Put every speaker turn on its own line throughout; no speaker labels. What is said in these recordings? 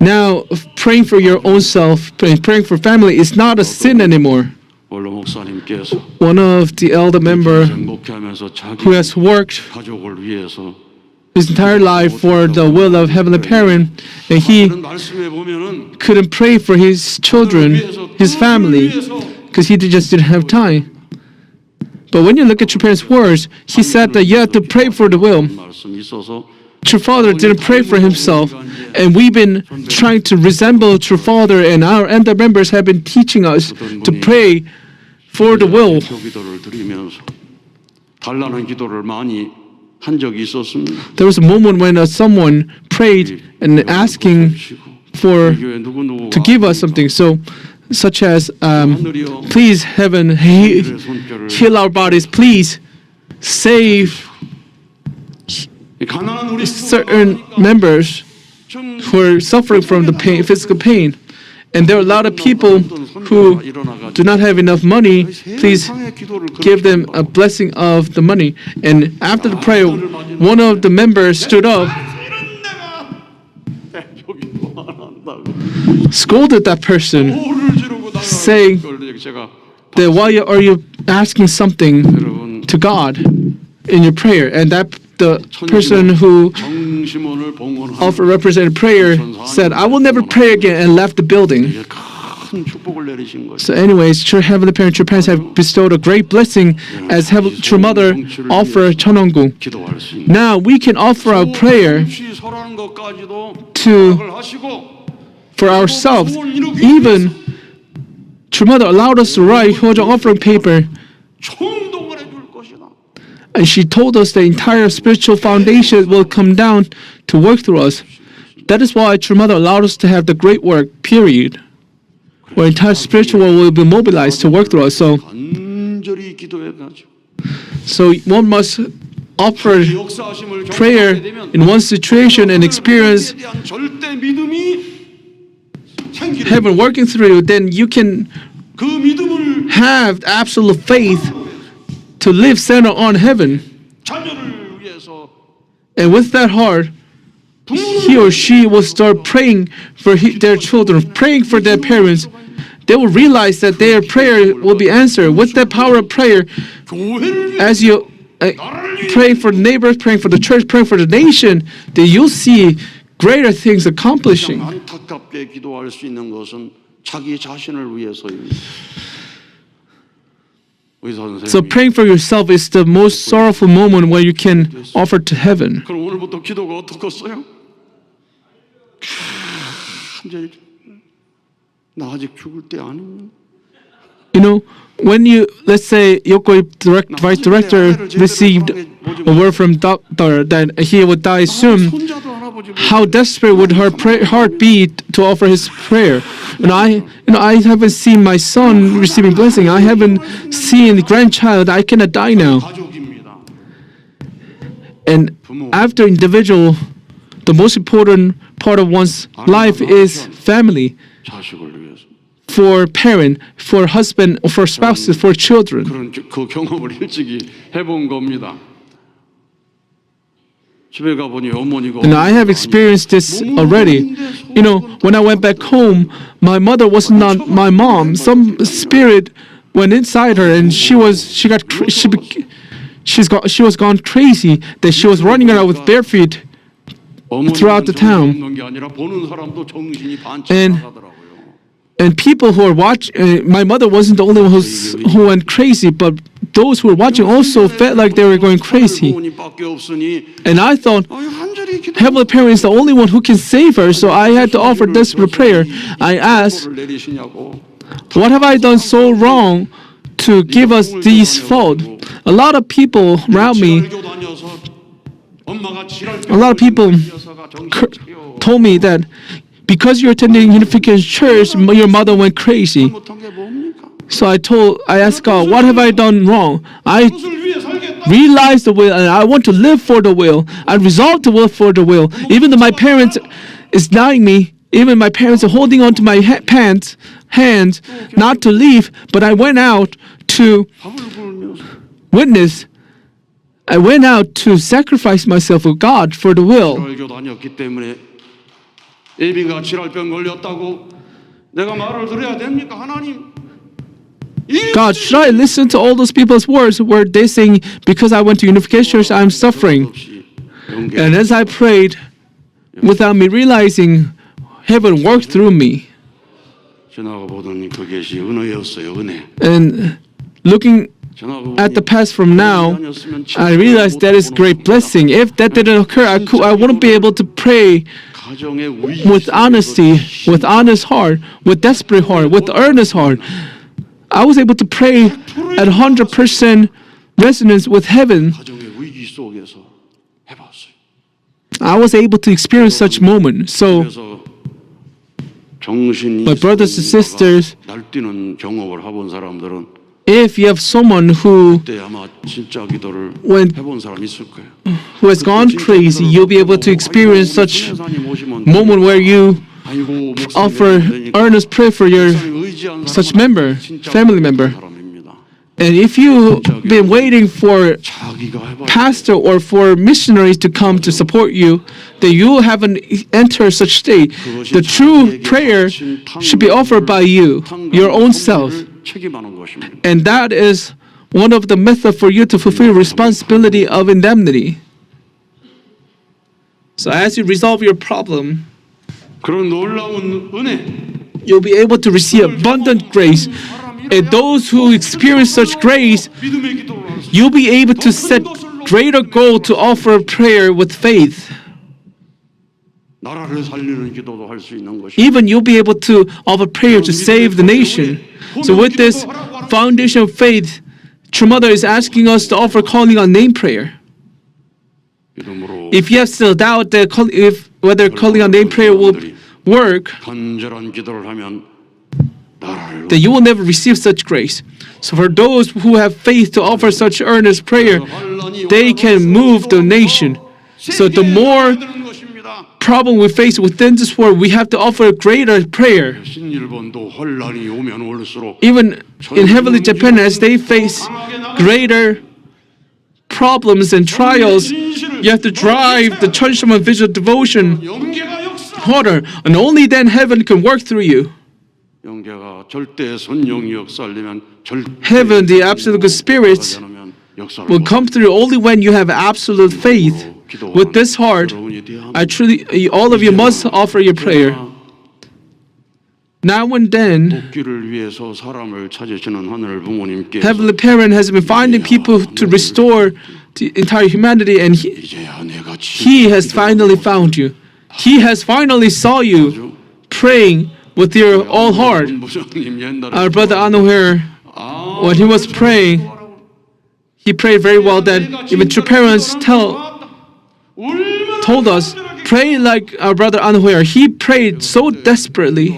Now, praying for your own self, praying for family is not a sin anymore. One of the elder member who has worked his entire life for the will of Heavenly Parent, and he couldn't pray for his children, his family, because he just didn't have time. But when you look at your parents' words, he said that you have to pray for the will. True Father didn't pray for himself, and we've been trying to resemble True Father, and our elder members have been teaching us to pray for the will. There was a moment when someone prayed and asking to give us something, such as, please heaven, heal our bodies, please save certain members who are suffering from the pain, physical pain. And there are a lot of people who do not have enough money. Please give them a blessing of the money. And after the prayer, one of the members stood up, scolded that person, saying that why are you asking something to God in your prayer? And the person who offered represented prayer said, I will never pray again, and left the building. So anyways, True Heavenly Parent, True Parents have bestowed a great blessing as True Mother offer 천원궁. Now we can offer our prayer for ourselves. Even True Mother allowed us to write 효정 offering paper, and she told us the entire spiritual foundation will come down to work through us. That is why True Mother allowed us to have the great work, period. Where entire spiritual world will be mobilized to work through us. So one must offer prayer in one situation and experience heaven working through you. Then you can have absolute faith to live centered on heaven. And with that heart, he or she will start praying for their children, praying for their parents. They will realize that their prayer will be answered. With that power of prayer, as you pray for the neighbors, praying for the church, praying for the nation, then you'll see greater things accomplishing. So praying for yourself is the most sorrowful moment where you can offer to heaven. When let's say Yoko Vice Director received a word from doctor that he would die soon, how desperate would her heart be to offer his prayer? I haven't seen my son receiving blessing. I haven't seen the grandchild. I cannot die now. And after individual, the most important part of one's life is family. For parent, for husband, for spouses, for children. And I have experienced this already. When I went back home, my mother was not my mom. Some spirit went inside her, and she was gone crazy. That she was running around with bare feet throughout the town. And people who are watching, my mother wasn't the only one who went crazy, but those who were watching also felt like they were going crazy. And I thought, Heavenly Parent is the only one who can save her, so I had to offer desperate prayer. I asked, what have I done so wrong to give us these fault? A lot of people around me, told me that because you're attending Unification Church, your mother went crazy. So I asked God, what have I done wrong? I realized the will, and I want to live for the will. I resolved to live for the will. Even though my parents is denying me, even my parents are holding on to my hands not to leave, but I went out to witness. I went out to sacrifice myself for God, for the will.
애비가 질환병 걸렸다고 내가 말을 들어야 됩니까, 하나님?
God, should I listen to all those people's words where they saying, because I went to unification church, I'm suffering? And as I prayed, without me realizing, heaven worked through me.
지나가 보더니 그것이 은혜였어요, 은혜.
And looking at the past from now, I realized that is great blessing. If that didn't occur, I wouldn't be able to pray with honesty, with honest heart, with desperate heart, with earnest heart. I was able to pray at 100% resonance with heaven.
가정의 위기 속에서 해봤어요.
I was able to experience such moment. So,
그래서 정신이
my brothers and sisters,
날뛰는 경험을 해본 사람들은
if you have someone who
그때 아마 진짜 기도를
When-
해본 사람 있을 거예요.
who has gone crazy, you'll be able to experience such moment where you offer earnest prayer for your such member, family member. And if you've been waiting for pastor or for missionaries to come to support you, then you haven't entered such state. The true prayer should be offered by you, your own self. And that is one of the methods for you to fulfill responsibility of indemnity. So as you resolve your problem,
그런 놀라운 은혜,
you'll be able to receive abundant grace. And those who experience such grace,
믿음의 기도를 하면서
you'll be able to set greater goal to offer prayer with faith.
나라를 살리는 기도도 할 수 있는 것이.
Even you'll be able to offer prayer to save the nation. So with this foundation of faith, True Mother is asking us to offer calling on name prayer.
믿음으로
If you have still doubt that whether calling on name prayer will work,
간절한 기도를 하면 나라를
then you will never receive such grace. So for those who have faith to offer such earnest prayer, they can move the nation. So the more problem we face within this world, we have to offer greater prayer.
신일본도 혼란이 오면 올수록
Even in heavenly Japan, as they face greater problems and trials, you have to drive the Chunshima visual devotion
영계가 역사.
harder, and only then heaven can work through you.
영계가 절대 선영이 역사하려면 절대
Heaven, the absolute good spirits, will come through only when you have absolute faith. With this heart, all of you must offer your prayer. Now and then,
복귀를 위해서 사람을 찾으시는 하늘 부모님께
Heavenly Parent has been finding people to restore the entire humanity, and
이제야 내가
He has finally found you. He has finally saw you praying with your all heart. Our brother Anoher, when he was praying, he prayed very well that even true parents told us, pray like our brother Anoher. He prayed so desperately.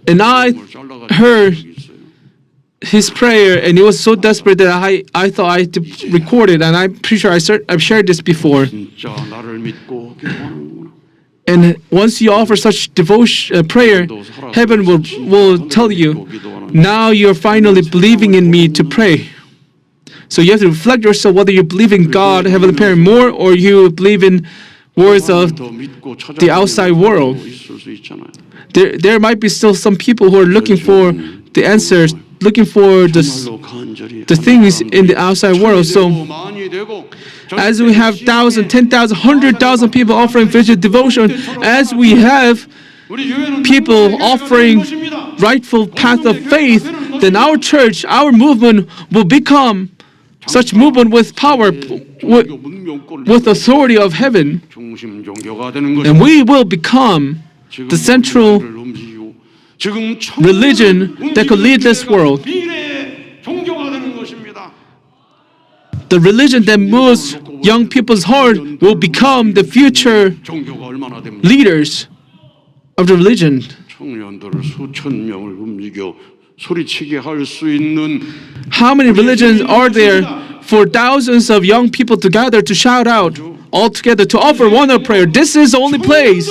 And I heard his prayer, and it was so desperate that I thought I had to record it, and I'm pretty sure I've shared this before. And once you offer such devotion, prayer, heaven will tell you, now you're finally believing in me to pray. So you have to reflect yourself whether you believe in God, Heavenly Parent, more, or you believe in words of the outside world. There might be still some people who are looking for the answers, looking for the things in the outside world. So as we have 1,000, 10,000, 100,000 people offering visual devotion, as we have people offering rightful path of faith, then our church, our movement will become such movement with power, with authority of heaven, and we will become the central religion that could lead this world. The religion that moves young people's heart will become the future leaders of the religion. How many religions are there for thousands of young people to gather to shout out all together to offer one of prayer? This is the only place.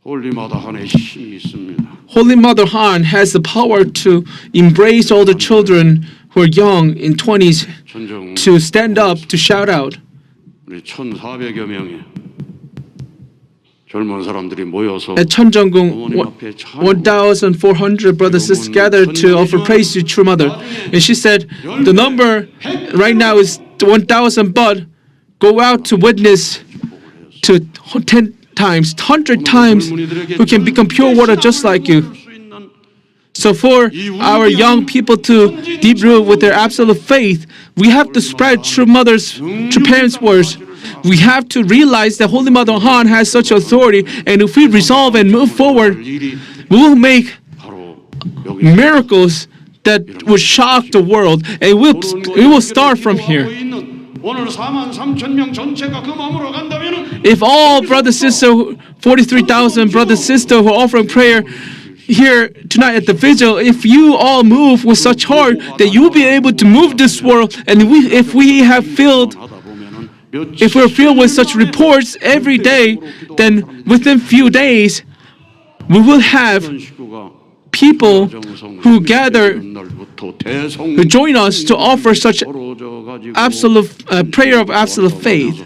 Holy Mother Han has the power to embrace all the children who are young in 20s to stand up to shout out.
우리 1,400여 명의 젊은 사람들이 모여서
at Cheonjeonggung,
어머님 앞에
1,400 brothers and sisters gathered to offer praise to True Mother. And she said, the number right now is 1,000, but go out to witness to 10 times, 100 times, who can become pure water just like you. So for our young people to deep root with their absolute faith, we have to spread True Mother's, True Parents' words. We have to realize that Holy Mother Han has such authority, and if we resolve and move forward, we will make miracles that will shock the world, and we will start from here.
오늘 43,000명 전체가 그 마음으로 간다면은
If all brothers, sisters, 43,000 brothers, sisters who are offering prayer here tonight at the vigil, if you all move with such heart, that you will be able to move this world. And if we're filled with such reports every day, then within few days, we will have people who gather, who join us to offer such absolute prayer of absolute faith.